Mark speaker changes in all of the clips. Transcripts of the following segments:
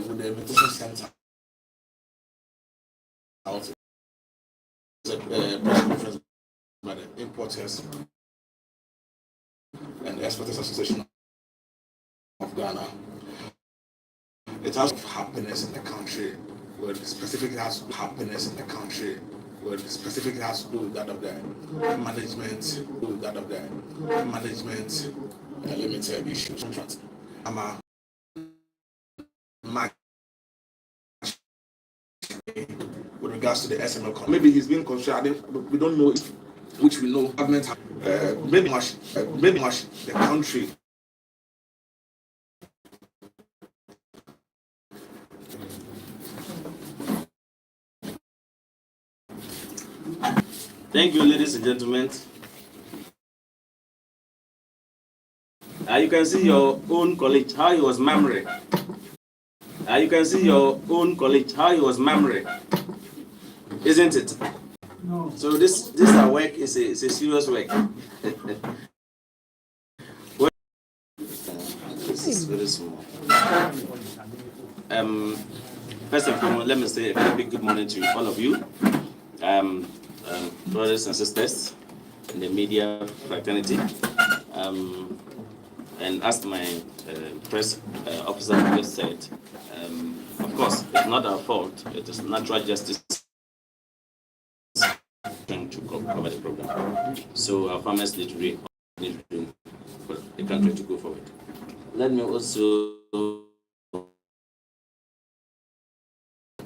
Speaker 1: With the Mobilisation Center out, a press conference by the Importers and Exporters Association of Ghana. It has happiness in the country, where specifically has happiness in the country, where specifically has to do with that of the management, limited issues. I'm a with regards to the SML. Maybe he's being considered. We don't know if, which we know government maybe much the country.
Speaker 2: Thank you, ladies and gentlemen. You can see your own colleague how he was murmuring. You can see your own colleague how he was murmuring, isn't it? No. So this work is a serious work. This is very small. First and foremost, let me say a very big good morning to all of you, brothers and sisters in the media fraternity. And as my press officer just said, of course, it's not our fault. It is natural justice trying to cover the program. So our farmers need room for the country to go forward. Let me also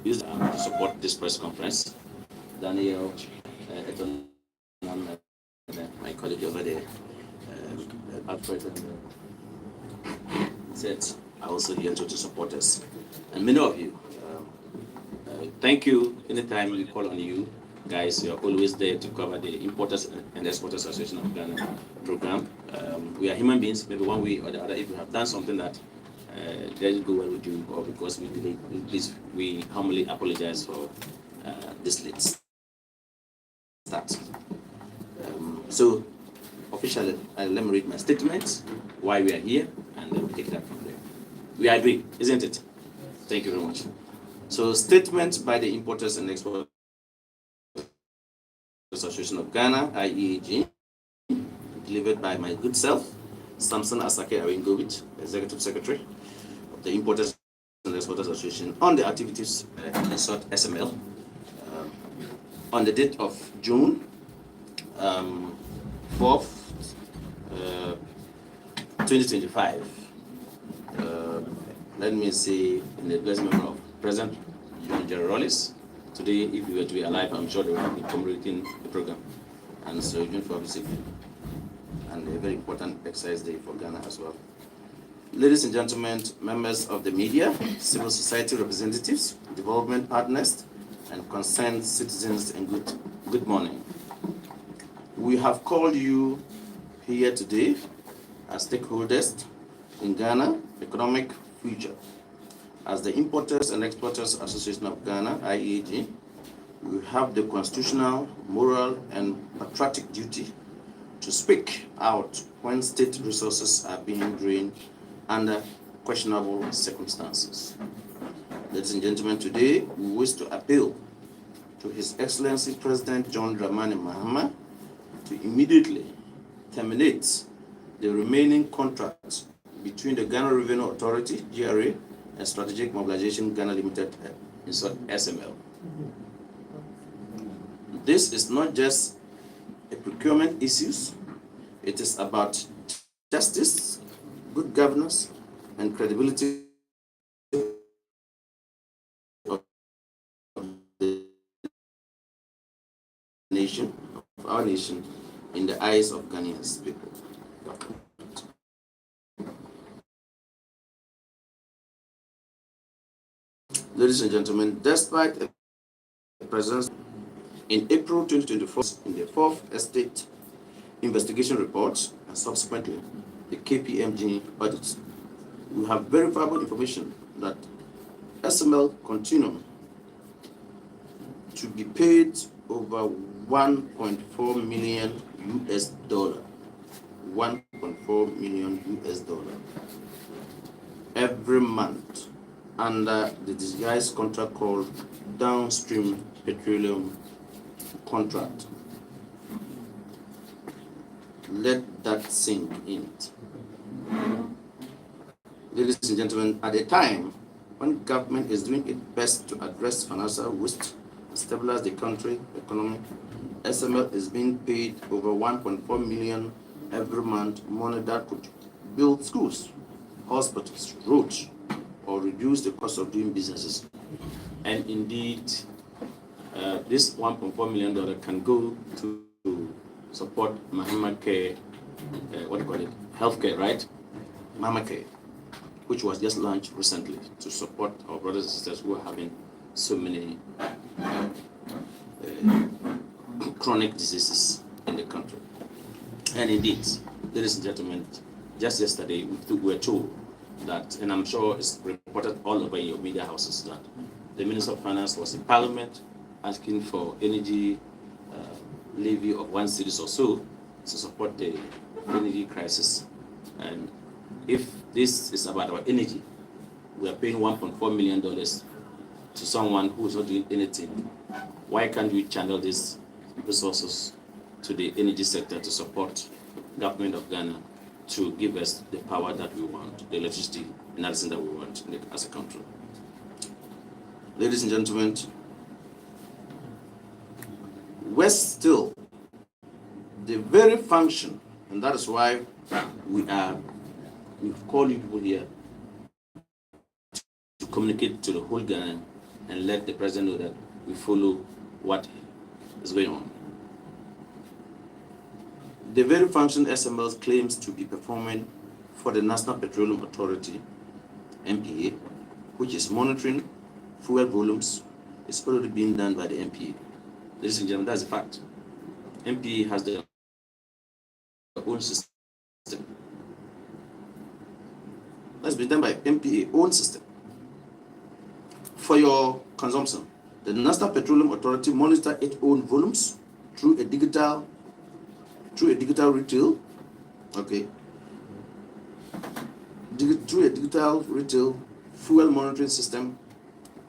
Speaker 2: use to support this press conference. Daniel, my colleague over there, Alfred, said are also here to support us. And many of you, thank you. Anytime we call on you guys, you're always there to cover the Importers and Exporters Association of Ghana program. We are human beings, maybe one way or the other. If you have done something that doesn't go well with you, or because we delay, please, we humbly apologize for this late start. So, officially, let me read my statement, why we are here, and then we take that from there. We agree, isn't it? Thank you very much. So, statement by the Importers and Exporters Association of Ghana, IEAG, delivered by my good self, Samson Asake Aringovich, Executive Secretary of the Importers and Exporters Association, on the activities in short SML, on the date of June 4th, 2025. Let me say, in the blessed memory of President John Jerry Rawlings. Today, if you were to be alive, I'm sure they will be commemorating the program. And so, June 4th, and a very important exercise day for Ghana as well. Ladies and gentlemen, members of the media, civil society representatives, development partners, and concerned citizens, and good morning. We have called you here today as stakeholders in Ghana economic future. As the Importers and Exporters Association of Ghana, IEAG, we have the constitutional, moral, and patriotic duty to speak out when state resources are being drained under questionable circumstances. Ladies and gentlemen, today we wish to appeal to His Excellency President John Dramani Mahama to immediately terminate the remaining contracts between the Ghana Revenue Authority, GRA, and Strategic Mobilisation Ghana Limited, in short, SML. This is not just a procurement issues, it is about justice, good governance, and credibility of the nation, of our nation, in the eyes of Ghanaians people. Ladies and gentlemen, despite the presence in April 2024 in the Fourth Estate investigation reports and subsequently the KPMG audit, we have verifiable information that SML continue to be paid over 1.4 million US dollar, 1.4 million US dollar every month under the disguised contract called downstream petroleum contract. Let that sink in. Ladies and gentlemen, at a time when government is doing its best to address financial waste, stabilize the country economy, SML is being paid over 1.4 million every month, money that could build schools, hospitals, roads, or reduce the cost of doing businesses. And indeed, this $1.4 million can go to support Mahama Care, healthcare, right? Mahama Care, which was just launched recently to support our brothers and sisters who are having so many chronic diseases in the country. And indeed, ladies and gentlemen, just yesterday we were told that, and I'm sure it's reported all over your media houses, that the Minister of Finance was in Parliament asking for energy levy of 1 cedi or so to support the energy crisis. And if this is about our energy, we are paying $1.4 million to someone who is not doing anything. Why can't we channel these resources to the energy sector to support government of Ghana to give us the power that we want, the electricity and everything that we want as a country? Ladies and gentlemen, West still the very function, and that is why we've called you people here to communicate to the whole Ghana and let the president know that we follow what is going on. The very function SML claims to be performing for the National Petroleum Authority, NPA, which is monitoring fuel volumes, is already being done by the NPA. Ladies and gentlemen, that's a fact. NPA has their own system. That's been done by NPA own system. For your consumption, the National Petroleum Authority monitors its own volumes through a digital retail, okay, through a digital retail fuel monitoring system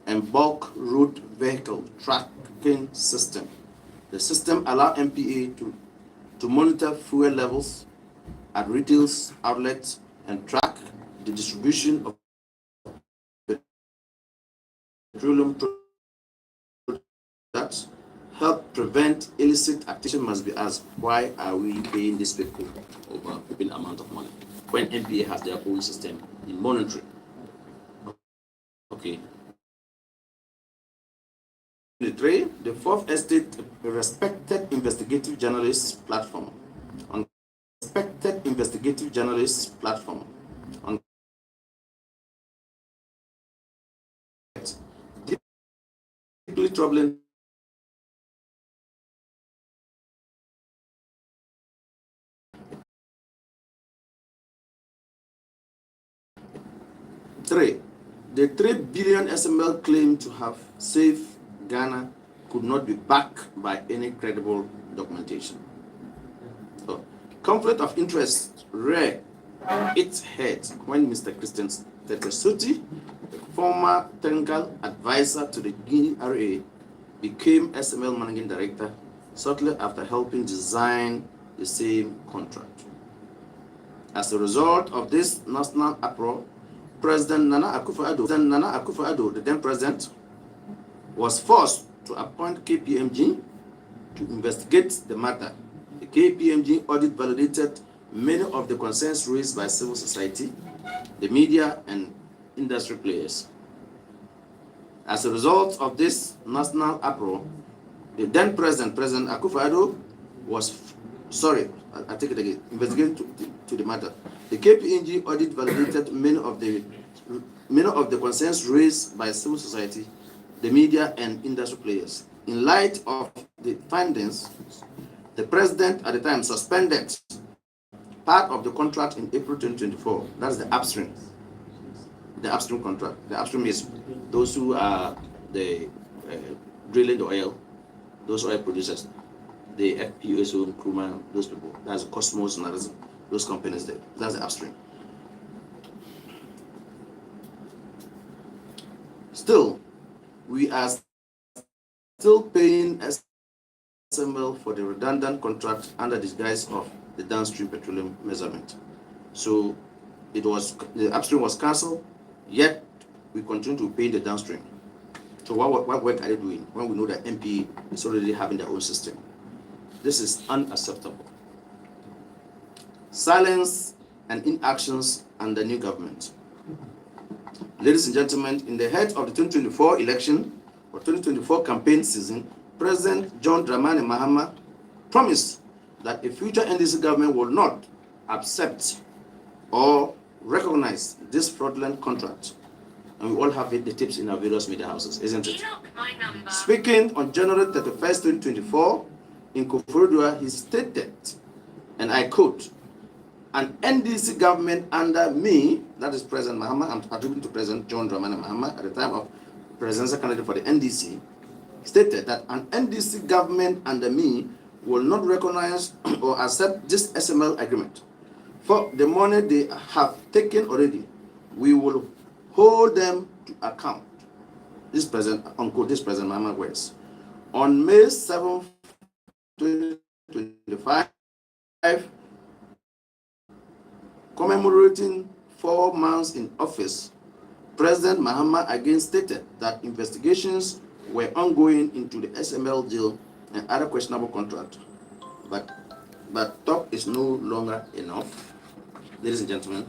Speaker 2: and bulk road vehicle tracking system. The system allows NPA to monitor fuel levels at retail outlets and track the distribution of petroleum products, help prevent illicit activity. Must be asked, why are we paying these people over an amount of money when NPA has their own system in monitoring? Okay. The Fourth Estate, a respected investigative journalists platform, on respected investigative journalists platform, on deeply troubling the 3 billion SML claim to have saved Ghana could not be backed by any credible documentation. So, conflict of interest reared its head when Mr. Christian Tetesuti, the former technical advisor to the Guinea RA, became SML managing director shortly after helping design the same contract. As a result of this national uproar, President Nana Akufo-Addo, the then president, was forced to appoint KPMG to investigate the matter. The KPMG audit validated many of the concerns raised by civil society, the media, and industry players. As a result of this national uproar, the then President Akufo-Addo was, I take it again, investigated to the matter. The KPMG audit validated many of the concerns raised by civil society, the media, and industry players. In light of the findings, the President at the time suspended part of the contract in April 2024. That's the upstream. The upstream contract. The upstream is those who are the drilling the oil, those oil producers, the FPSO, Nkrumah, those people. That's Cosmos and those companies there. That's the upstream. Still, we are still paying SML for the redundant contract under disguise of the downstream petroleum measurement. So the upstream was cancelled, yet we continue to pay the downstream. So what work are they doing when we know that MP is already having their own system? This is unacceptable. Silence and inactions under new government. Ladies and gentlemen, in the head of the 2024 election or 2024 campaign season, President John Dramani Mahama promised that a future NDC government will not accept or recognize this fraudulent contract. And we all have the tips in our various media houses, isn't it? Speaking on January 31st, 2024, in Koforidua, he stated, and I quote, "An NDC government under me," that is President Mahama, I'm attributing to President John Dramani Mahama at the time of presidential candidate for the NDC, stated that an NDC government under me will not recognize or accept this SML agreement. For the money they have taken already, we will hold them to account. This President, unquote, this President Mahama words. On May 7th, 2025, commemorating 4 months in office, President Mahama again stated that investigations were ongoing into the SML deal and other questionable contracts. But talk is no longer enough. Ladies and gentlemen,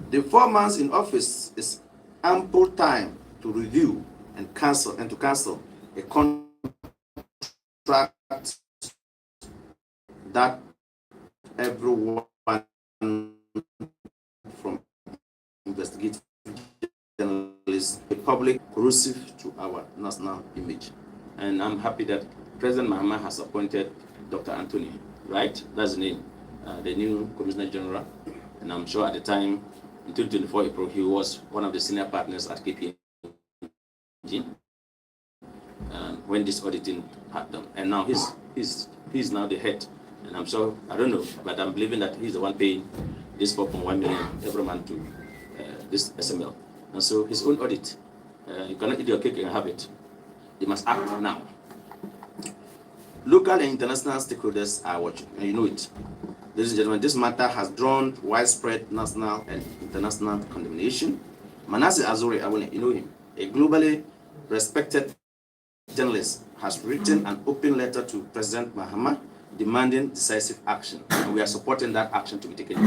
Speaker 2: the 4 months in office is ample time to review and to cancel a contract that everyone from investigative journalists, the public, corrosive to our national image. And I'm happy that President Mahama has appointed Dr. Anthony, right? That's the name, the new Commissioner General. And I'm sure at the time, in 2024 April, he was one of the senior partners at KPMG when this auditing had done. And now he's now the head. And I'm sure, I don't know, but I'm believing that he's the one paying this 4.1 million every month to this SML. And so his own audit, you cannot eat your cake and have it. They must act now. Local and international stakeholders are watching, and you know it. Ladies and gentlemen, this matter has drawn widespread national and international condemnation. Manasseh Azuri, you know him, a globally respected journalist, has written an open letter to President Mahama demanding decisive action, and we are supporting that action to be taken.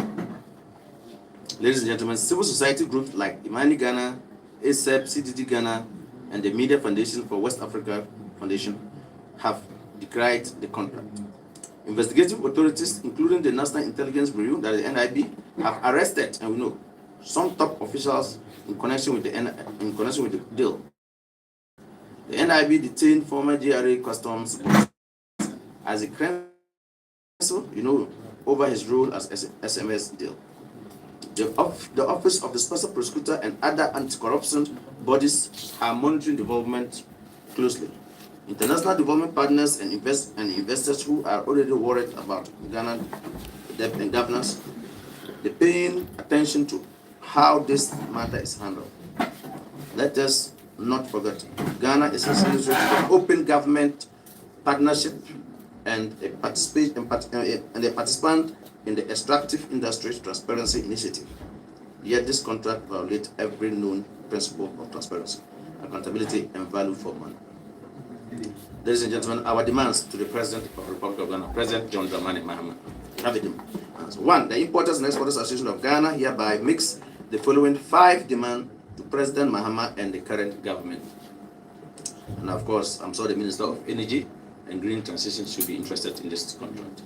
Speaker 2: Ladies and gentlemen, civil society groups like Imani Ghana, ASEP, CDD Ghana, and the Media Foundation for West Africa Foundation have decried the contract. Investigative authorities, including the National Intelligence Bureau, that is the NIB, have arrested, and we know, some top officials in connection with the deal. The NIB detained former GRA Customs as a criminal, over his role as SMS deal. The Office of the Special Prosecutor and other anti-corruption bodies are monitoring development closely. International development partners and investors who are already worried about Ghana debt and governance, they're paying attention to how this matter is handled. Let us not forget, Ghana is a signatory to the Open Government Partnership and a participant in the Extractive Industries Transparency Initiative. Yet this contract violates every known principle of transparency, accountability, and value for money. Ladies and gentlemen, our demands to the President of the Republic of Ghana, President John Dramani Mahama. Have the demands. 1. The Importers and Exporters Association of Ghana hereby makes the following 5 demands to President Mahama and the current government. And of course, I'm sure the Minister of Energy and Green Transition should be interested in this contract.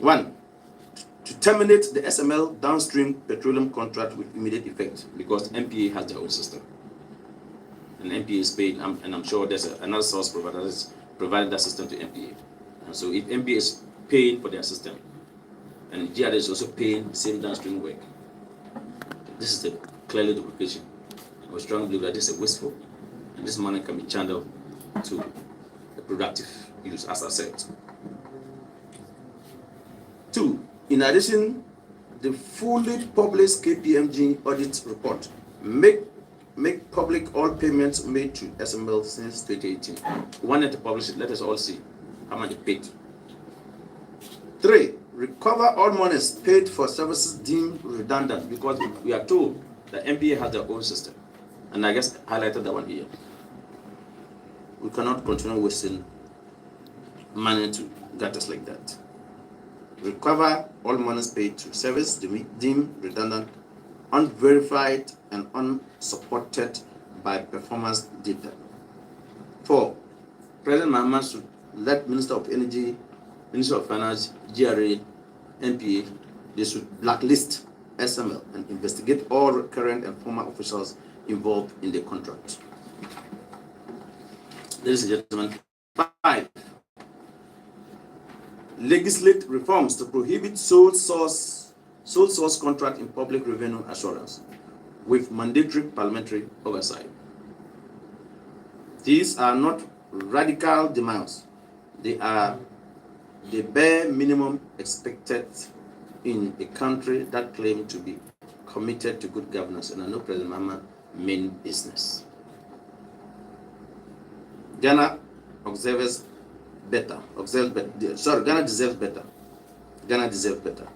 Speaker 2: 1. To terminate the SML downstream petroleum contract with immediate effect, because MPA has their own system. And MPA is paid, and I'm sure there's another source provider that's providing that system to MPA. And so if MPA is paying for their system, and GRA is also paying the same downstream work, this is the clearly duplication. I strongly believe that this is wasteful, and this money can be channeled to a productive use, as I said. 2. In addition, the fully published KPMG audit report make public all payments made to SML since 2018. We wanted to publish it. Let us all see how much it paid. 3. Recover all monies paid for services deemed redundant, because we are told that MPA has their own system. And I guess I highlighted that one here. We cannot continue wasting money to gutters like that. Recover all monies paid to service deemed redundant, unverified and unsupported by performance data. 4. President Mahama should let Minister of Energy, Minister of Finance, GRA, MPA, they should blacklist SML and investigate all current and former officials involved in the contract. Ladies and gentlemen, 5. Legislate reforms to prohibit sole source contract in public revenue assurance with mandatory parliamentary oversight. These are not radical demands. They are the bare minimum expected in a country that claims to be committed to good governance, and I know President Mahama mean business. Ghana deserves better. Ghana deserves better. Ghana deserves better.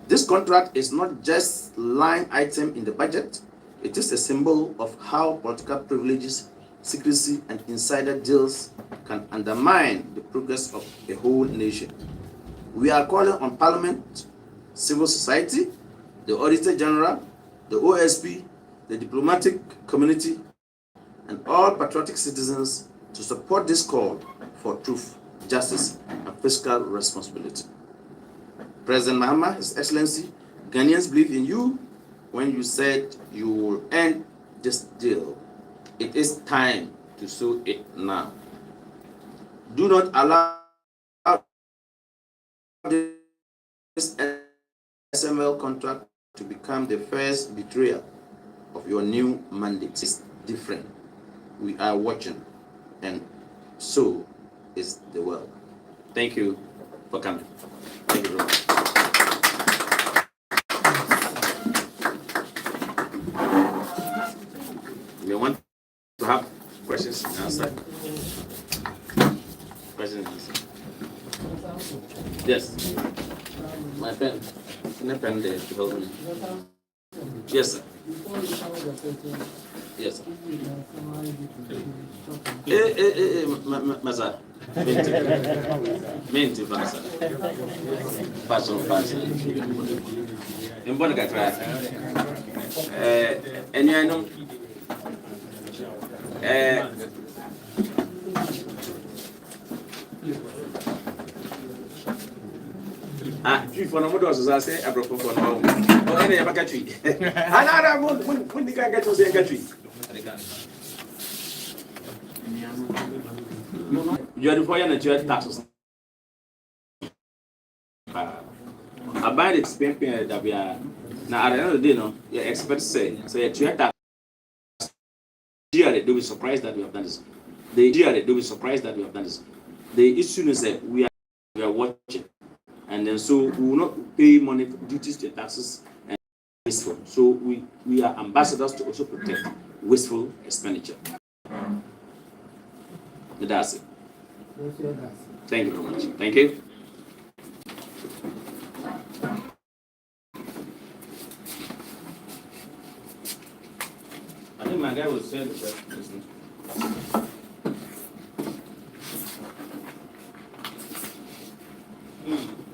Speaker 2: This contract is not just line item in the budget. It is a symbol of how political privileges, secrecy, and insider deals can undermine the progress of a whole nation. We are calling on Parliament, civil society, the Auditor General, the OSP, the diplomatic community, and all patriotic citizens to support this call for truth, justice, and fiscal responsibility. President Mahama, His Excellency, Ghanaians believe in you when you said you will end this deal. It is time to sow it now. Do not allow this SML contract to become the first betrayal of your new mandate. It's different. We are watching, and so is the world. Thank you for coming. Thank you very much. We want to have questions and answers. Questions and answers. Yes. My pen. My pen there to help me. Yes, sir. Yes, sir. Masa. Menti pasa. Paso. Embora gatra. Enyano. Tree for no more does I say, I broke for no. Oh, any of a tree. Another when the guy gets to say a tree. You are the fire and you are taxes. I buy the expense that we are now at the end of the day, no, your experts say, so you are tax. They will be surprised that we have done this. They will be surprised that we have done this. The issue is that we are watching. And then so we will not pay money for duties and taxes and wasteful. So we are ambassadors to also protect wasteful expenditure. That's it. Thank you very much. Thank you. I think my guy was saying the
Speaker 1: Mm.